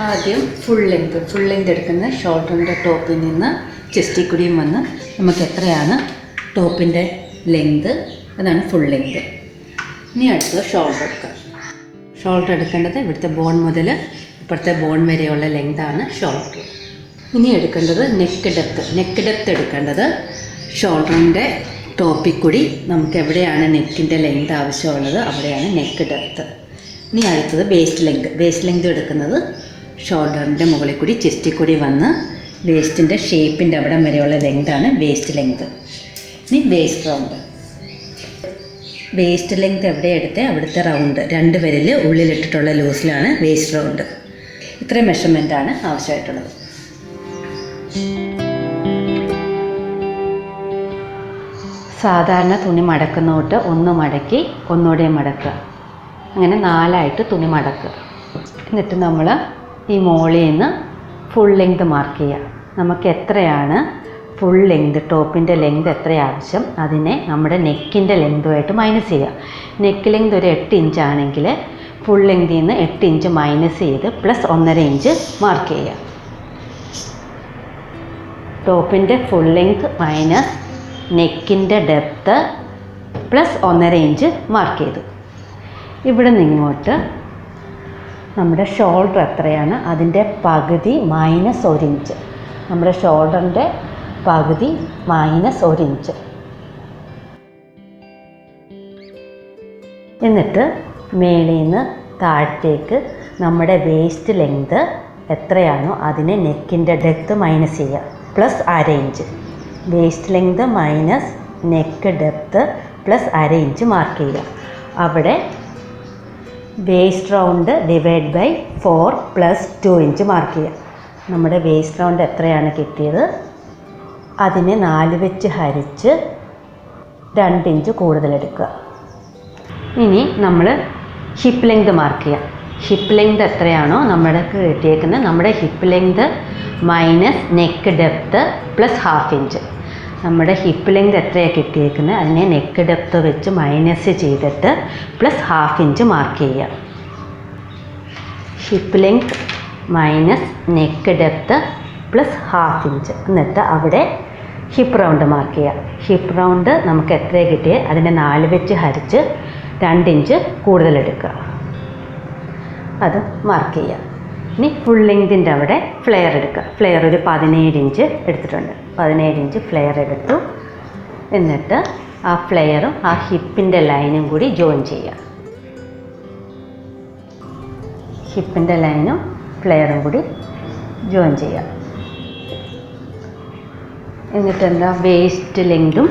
ആദ്യം full length എടുക്കുന്ന ഷോൾഡറിൻ്റെ ടോപ്പിൽ നിന്ന് ചെസ്റ്റിൽ കൂടിയും വന്ന് നമുക്ക് എത്രയാണ് ടോപ്പിൻ്റെ ലെങ്ത്, അതാണ് ഫുൾ ലെങ്ത്. ഇനി അടുത്തത് ഷോൾഡർ എടുക്കുക. ഷോൾഡർ എടുക്കേണ്ടത് ഇവിടുത്തെ ബോൺ മുതൽ ഇപ്പോഴത്തെ ബോൺ വരെയുള്ള ലെങ്താണ് ഷോൾഡർ. ഇനി എടുക്കേണ്ടത് നെക്ക് ഡെപ്ത് എടുക്കേണ്ടത് ഷോൾഡറിൻ്റെ ടോപ്പിൽ കൂടി നമുക്ക് എവിടെയാണ് നെക്കിൻ്റെ ലെങ്ത് ആവശ്യമുള്ളത് അവിടെയാണ് നെക്ക് ഡെപ്ത്. ഇനി അടുത്തത് വേസ്റ്റ് ലെങ്ത് എടുക്കുന്നത് ഷോൾഡറിൻ്റെ മുകളിൽ കൂടി ചെസ്റ്റിൽ കൂടി വന്ന് വേസ്റ്റിൻ്റെ ഷേപ്പിൻ്റെ അവിടം വരെയുള്ള ലെങ്താണ് വേസ്റ്റ് ലെങ്ത്. ഇനി വേസ്റ്റ് ലെങ്ത് എവിടെ എടുത്തേ അവിടുത്തെ റൗണ്ട് 2 വിരൽ ഉള്ളിലിട്ടിട്ടുള്ള ലൂസിലാണ് വേസ്റ്റ് റൗണ്ട്. ഇത്രയും മെഷർമെൻറ്റാണ് ആവശ്യമായിട്ടുള്ളത്. സാധാരണ തുണി മടക്കുന്ന തൊട്ട് ഒന്ന് മടക്കി ഒന്നുകൂടെ മടക്കുക, അങ്ങനെ 4 തുണി മടക്കുക. എന്നിട്ട് നമ്മൾ ഈ മോളിൽ നിന്ന് ഫുൾ ലെങ്ത് മാർക്ക് ചെയ്യുക. നമുക്ക് എത്രയാണ് ഫുൾ ലെങ്ത്, ടോപ്പിൻ്റെ ലെങ്ത് എത്ര ആവശ്യം അതിനെ നമ്മുടെ നെക്കിൻ്റെ ലെങ്തുമായിട്ട് മൈനസ് ചെയ്യുക. നെക്ക് ലെങ്ത് ഒരു 8 ഇഞ്ച് ആണെങ്കിൽ ഫുൾ ലെങ്തിൽ നിന്ന് 8 ഇഞ്ച് മൈനസ് ചെയ്ത് പ്ലസ് 1.5 ഇഞ്ച് മാർക്ക് ചെയ്യുക. ടോപ്പിൻ്റെ ഫുൾ ലെങ്ത് മൈനസ് നെക്കിൻ്റെ ഡെപ്ത്ത് പ്ലസ് 1.5 ഇഞ്ച് മാർക്ക് ചെയ്തു. ഇവിടെ നിന്നിങ്ങോട്ട് നമ്മുടെ ഷോൾഡർ എത്രയാണ് അതിൻ്റെ പകുതി മൈനസ് 1 ഇഞ്ച്. നമ്മുടെ ഷോൾഡറിൻ്റെ പകുതി മൈനസ് 1 ഇഞ്ച്. എന്നിട്ട് മേളിൽ നിന്ന് താഴത്തേക്ക് നമ്മുടെ വേസ്റ്റ് ലെങ്ത് എത്രയാണോ അതിനെ നെക്കിൻ്റെ ഡെപ്ത് മൈനസ് ചെയ്യുക, plus 1/2 inch. Waist length minus neck depth plus 1/2 inch mark ചെയ്യുക. അവിടെ waist round divide by 4 plus 2 inch mark ചെയ്യുക. നമ്മുടെ വേസ്റ്റ് റൗണ്ട് എത്രയാണ് കിട്ടിയത് അതിനെ 4 വെച്ച് ഹരിച്ച് 2 ഇഞ്ച് കൂടുതലെടുക്കുക. ഇനി നമ്മൾ ഹിപ്പ് ലെങ്ത് മാർക്ക് ചെയ്യുക. ഹിപ്പ് ലെങ്ത് എത്രയാണോ നമ്മുടെ കിട്ടിയേക്കുന്നത് നമ്മുടെ hip length minus neck depth plus 1/2 inch. നമ്മുടെ ഹിപ്പ് ലെങ്ത് എത്രയാണ് കിട്ടിയേക്കുന്നത് അതിനെ നെക്ക് ഡെപ്ത്ത് വെച്ച് മൈനസ് ചെയ്തിട്ട് പ്ലസ് 1/2 ഇഞ്ച് മാർക്ക് ചെയ്യുക. Hip length minus neck depth plus 1/2 inch. എന്നിട്ട് അവിടെ ഹിപ്പ് റൗണ്ട് മാർക്ക് ചെയ്യുക. ഹിപ്പ് റൗണ്ട് നമുക്ക് എത്രയാണ് കിട്ടിയത് അതിനെ 4 വെച്ച് ഹരിച്ച് 2 ഇഞ്ച് കൂടുതലെടുക്കുക, അത് മാർക്ക് ചെയ്യുക. ഇനി ഫുൾ ലെങ്തിൻ്റെ അവിടെ ഫ്ലെയർ എടുക്കുക. ഫ്ലെയർ ഒരു 17 ഇഞ്ച് എടുത്തിട്ടുണ്ട്. 17 ഇഞ്ച് ഫ്ലെയർ എടുത്തു. എന്നിട്ട് ആ ഫ്ലെയറും ആ ഹിപ്പിൻ്റെ ലൈനും കൂടി ജോയിൻ ചെയ്യുക. ഹിപ്പിൻ്റെ ലൈനും ഫ്ലെയറും കൂടി ജോയിൻ ചെയ്യുക. എന്നിട്ട് എന്താ വേസ്റ്റ് ലെങ്തും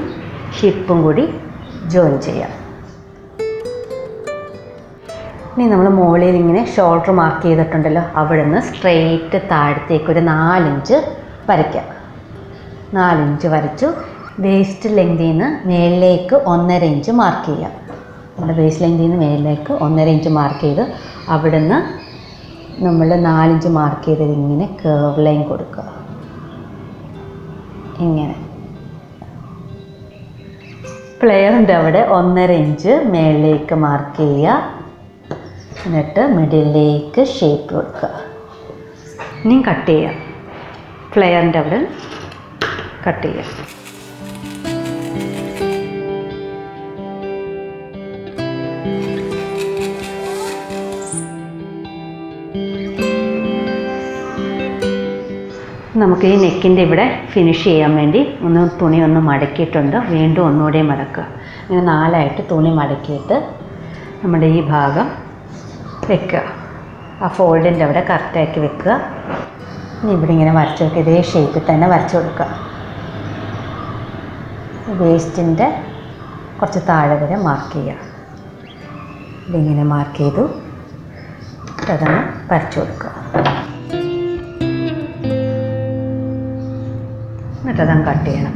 ഹിപ്പും കൂടി ജോയിൻ ചെയ്യുക. ഇനി നമ്മൾ മുകളിൽ ഇങ്ങനെ ഷോൾഡർ മാർക്ക് ചെയ്തിട്ടുണ്ടല്ലോ അവിടെ നിന്ന് സ്ട്രെയിറ്റ് താഴത്തേക്ക് ഒരു 4 ഇഞ്ച് വരയ്ക്കുക. 4 ഇഞ്ച് വരച്ചു. വേസ്റ്റ് ലെങ്തിൽ നിന്ന് മേളിലേക്ക് 1.5 ഇഞ്ച് മാർക്ക് ചെയ്യുക. നമ്മുടെ വേസ്റ്റ് ലെങ്തിൽ നിന്ന് മേളിലേക്ക് 1.5 ഇഞ്ച് മാർക്ക് ചെയ്ത് അവിടെ നിന്ന് നമ്മൾ 4 ഇഞ്ച് മാർക്ക് ചെയ്തത് ഇങ്ങനെ കേർവ് ലൈൻ കൊടുക്കുക. ഇങ്ങനെ ഫ്ലെയറിൻ്റെ അവിടെ 1.5 ഇഞ്ച് മേളിലേക്ക് മാർക്ക് ചെയ്യുക. എന്നിട്ട് മിഡിലേക്ക് ഷേപ്പ് കൊടുക്കുക. ഇനി കട്ട് ചെയ്യുക. ഫ്ലെയറിൻ്റെ അവിടെ കട്ട് ചെയ്യുക. നമുക്ക് ഈ നെക്കിൻ്റെ ഇവിടെ ഫിനിഷ് ചെയ്യാൻ വേണ്ടി തുണി ഒന്ന് മടക്കിയിട്ടുണ്ട്. വീണ്ടും ഒന്നുകൂടെ മടക്കുക. ഇങ്ങനെ 4 തുണി മടക്കിയിട്ട് നമ്മുടെ ഈ ഭാഗം വെക്കുക. ആ ഫോൾഡിൻ്റെ അവിടെ കറക്റ്റാക്കി വെക്കുക. ഇനി ഇവിടെ ഇങ്ങനെ വരച്ച് വെക്കുക. ഇതേ ഷേപ്പിൽ തന്നെ വരച്ച് കൊടുക്കുക. വേസ്റ്റിൻ്റെ കുറച്ച് താഴെ വരെ മാർക്ക് ചെയ്യുക. ഇതിങ്ങനെ മാർക്ക് ചെയ്തു അതൊന്ന് വരച്ച് കൊടുക്കുക. എന്നിട്ടതങ്ങ് കട്ട് ചെയ്യണം.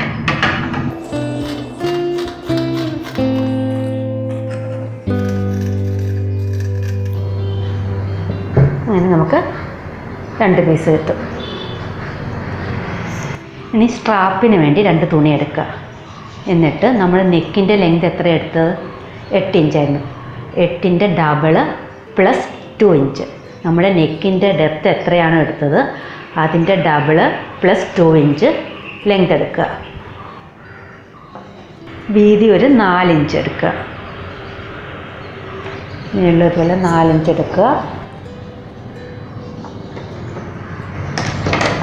അങ്ങനെ നമുക്ക് 2 പീസ് കിട്ടും. ഇനി സ്ട്രാപ്പിന് വേണ്ടി 2 തുണി എടുക്കുക. എന്നിട്ട് നമ്മൾ നെക്കിൻ്റെ ലെങ്ത് എത്ര എടുത്തത് 8 ഇഞ്ചായിരുന്നു. 8ൻ്റെ ഡബിള് പ്ലസ് 2 ഇഞ്ച് നമ്മുടെ നെക്കിൻ്റെ ഡെപ്ത് എത്രയാണോ എടുത്തത് അതിൻ്റെ ഡബിള് പ്ലസ് 2 ഇഞ്ച് ലെങ്ത് എടുക്കുക. വീതി ഒരു 4 ഇഞ്ച് എടുക്കുക. നീളതുപോലെ 4 ഇഞ്ച് എടുക്കുക.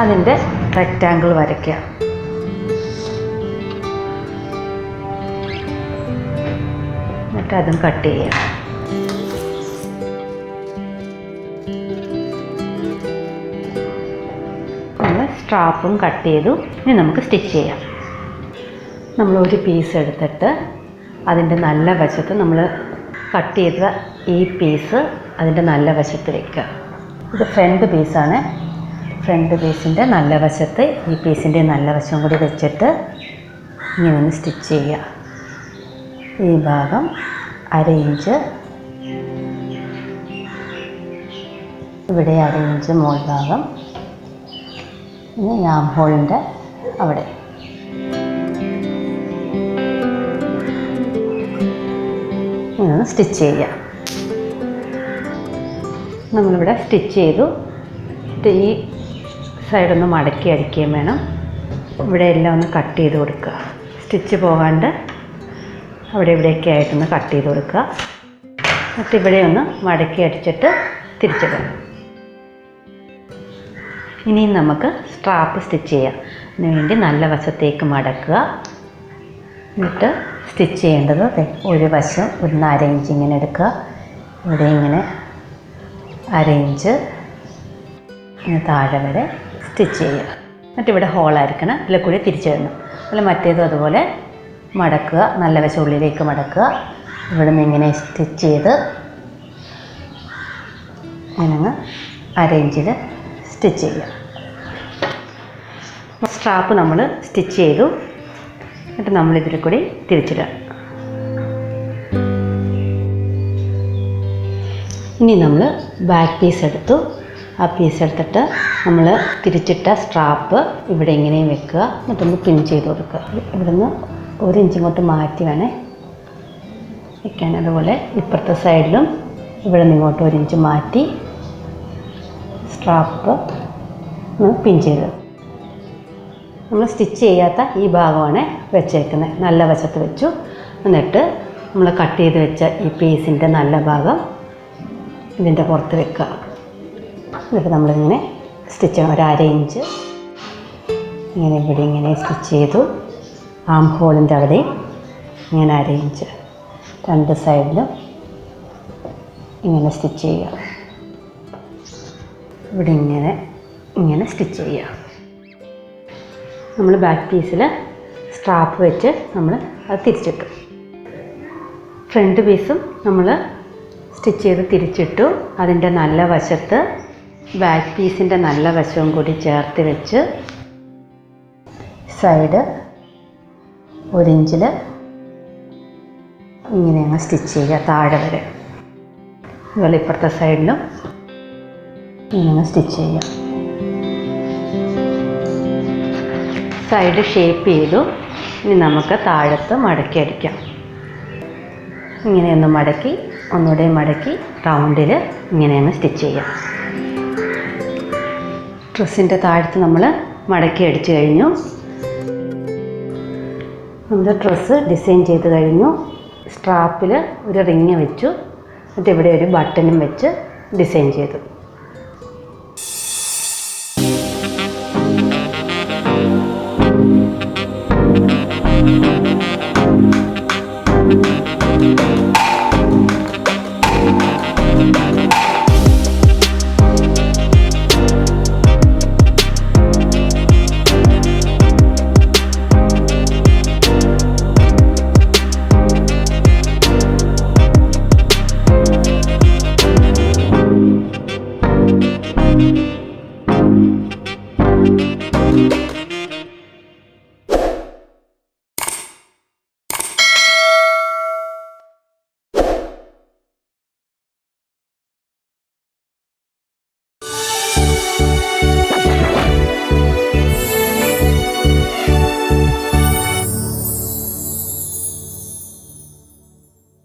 അതിൻ്റെ റെക്റ്റാങ്കിൾ വരയ്ക്കുക. എന്നിട്ട് അതും കട്ട് ചെയ്യുക. നമ്മൾ സ്ട്രാപ്പും കട്ട് ചെയ്തു. ഇനി നമുക്ക് സ്റ്റിച്ച് ചെയ്യാം. നമ്മൾ ഒരു പീസ് എടുത്തിട്ട് അതിൻ്റെ നല്ല വശത്ത് നമ്മൾ കട്ട് ചെയ്ത ഈ പീസ് അതിൻ്റെ നല്ല വശത്ത് വയ്ക്കുക. ഇത് ഫ്രണ്ട് പീസാണ്. ഫ്രണ്ട് പീസിൻ്റെ നല്ല വശത്ത് ഈ പീസിൻ്റെ നല്ല വശം കൂടി വെച്ചിട്ട് ഇങ്ങനെ ഒന്ന് സ്റ്റിച്ച് ചെയ്യുക. ഈ ഭാഗം 1/2 ഇഞ്ച്, ഇവിടെ 1/2 ഇഞ്ച് മോൾ ഭാഗം, ഇനി ആം ഹോളിൻ്റെ അവിടെ. ഇങ്ങനെ സ്റ്റിച്ച് ചെയ്യുക. നമ്മളിവിടെ സ്റ്റിച്ച് ചെയ്തു. ഈ സൈഡൊന്ന് മടക്കി അടിക്കുകയും വേണം. ഇവിടെ എല്ലാം ഒന്ന് കട്ട് ചെയ്ത് കൊടുക്കുക. സ്റ്റിച്ച് പോകാണ്ട് അവിടെ ഇവിടെയൊക്കെ ആയിട്ടൊന്ന് കട്ട് ചെയ്ത് കൊടുക്കുക. എന്നിട്ട് ഇവിടെ ഒന്ന് മടക്കി അടിച്ചിട്ട് തിരിച്ചിടാം. ഇനിയും നമുക്ക് സ്ട്രാപ്പ് സ്റ്റിച്ച് ചെയ്യാം. അതിന് വേണ്ടി നല്ല വശത്തേക്ക് മടക്കുക. എന്നിട്ട് സ്റ്റിച്ച് ചെയ്യേണ്ടത് ഒരു വശം ഒരു 1/2 ഇഞ്ച് ഇങ്ങനെ എടുക്കുക. ഇവിടെ ഇങ്ങനെ 1/2 ഇഞ്ച് ഇങ്ങനെ താഴെ വരെ സ്റ്റിച്ച് ചെയ്യുക. എന്നിട്ട് ഇവിടെ ഹോളായിരിക്കണം, ഇതിൽ കൂടി തിരിച്ചിടണം. അതുപോലെ മറ്റേതും അതുപോലെ മടക്കുക. നല്ല വശം ഉള്ളിലേക്ക് മടക്കുക. ഇവിടെ നിന്ന് ഇങ്ങനെ സ്റ്റിച്ച് ചെയ്ത് ഇങ്ങനെ 1/2 ഇഞ്ചിൽ സ്റ്റിച്ച് ചെയ്യുക. സ്ട്രാപ്പ് നമ്മൾ സ്റ്റിച്ച് ചെയ്തു. എന്നിട്ട് നമ്മളിതിൽ കൂടി തിരിച്ചിടുക. ഇനി നമ്മൾ ബാക്ക് പീസ് എടുത്തു. ആ പീസ് എടുത്തിട്ട് നമ്മൾ തിരിച്ചിട്ട സ്ട്രാപ്പ് ഇവിടെ ഇങ്ങനെ വെക്കുക. എന്നിട്ടൊന്ന് പിൻ ചെയ്ത് കൊടുക്കുക. ഇവിടുന്ന് 1 ഇഞ്ച് ഇങ്ങോട്ട് മാറ്റി വേണേ വെക്കാൻ. അതുപോലെ ഇപ്പുറത്തെ സൈഡിലും ഇവിടെ നിന്ന് ഇങ്ങോട്ട് 1 ഇഞ്ച് മാറ്റി സ്ട്രാപ്പ് പിൻ ചെയ്ത്. നമ്മൾ സ്റ്റിച്ച് ചെയ്യാത്ത ഈ ഭാഗമാണ് വെച്ചേക്കുന്നത്. നല്ല വശത്ത് വെച്ചു. എന്നിട്ട് നമ്മൾ കട്ട് ചെയ്ത് വെച്ച ഈ പീസിൻ്റെ നല്ല ഭാഗം ഇതിൻ്റെ പുറത്ത് വെക്കുക. എന്നിട്ട് നമ്മളിങ്ങനെ സ്റ്റിച്ച് ചെയ്യണം. ഒരു 1/2 ഇഞ്ച് ഇങ്ങനെ ഇവിടെ ഇങ്ങനെ സ്റ്റിച്ച് ചെയ്തു. ആം ഹോളിൻ്റെ അവിടെ ഇങ്ങനെ 1/2 ഇഞ്ച് 2 സൈഡിലും ഇങ്ങനെ സ്റ്റിച്ച് ചെയ്യുക. ഇവിടെ ഇങ്ങനെ സ്റ്റിച്ച് ചെയ്യുക. നമ്മൾ ബാക്ക് പീസിൽ സ്ട്രാപ്പ് വെച്ച് നമ്മൾ അത് തിരിച്ചിട്ടു. ഫ്രണ്ട് പീസും നമ്മൾ സ്റ്റിച്ച് ചെയ്ത് തിരിച്ചിട്ടു. അതിൻ്റെ നല്ല വശത്ത് ബാക്ക് പീസിൻ്റെ നല്ല വശവും കൂടി ചേർത്ത് വെച്ച് സൈഡ് 1 ഇഞ്ചിൽ ഇങ്ങനെ അങ്ങ് സ്റ്റിച്ച് ചെയ്യുക താഴെ വരെ. അതുപോലെ ഇപ്പുറത്തെ സൈഡിലും ഇങ്ങനെ സ്റ്റിച്ച് ചെയ്യുക. സൈഡ് ഷേപ്പ് ചെയ്തു. ഇനി നമുക്ക് താഴത്ത് മടക്കി അടിക്കാം. ഇങ്ങനെയൊന്ന് മടക്കി ഒന്നുകൂടെ മടക്കി റൗണ്ടിൽ ഇങ്ങനെയൊന്ന് സ്റ്റിച്ച് ചെയ്യാം. ഡ്രസ്സിൻ്റെ താഴത്ത് നമ്മൾ മടക്കി അടിച്ചു കഴിഞ്ഞു. നമ്മുടെ ഡ്രസ്സ് ഡിസൈൻ ചെയ്ത് കഴിഞ്ഞു. സ്ട്രാപ്പിൽ ഒരു റിങ് വെച്ചു. എന്നിട്ട് ഇവിടെ ഒരു ബട്ടണും വെച്ച് ഡിസൈൻ ചെയ്തു.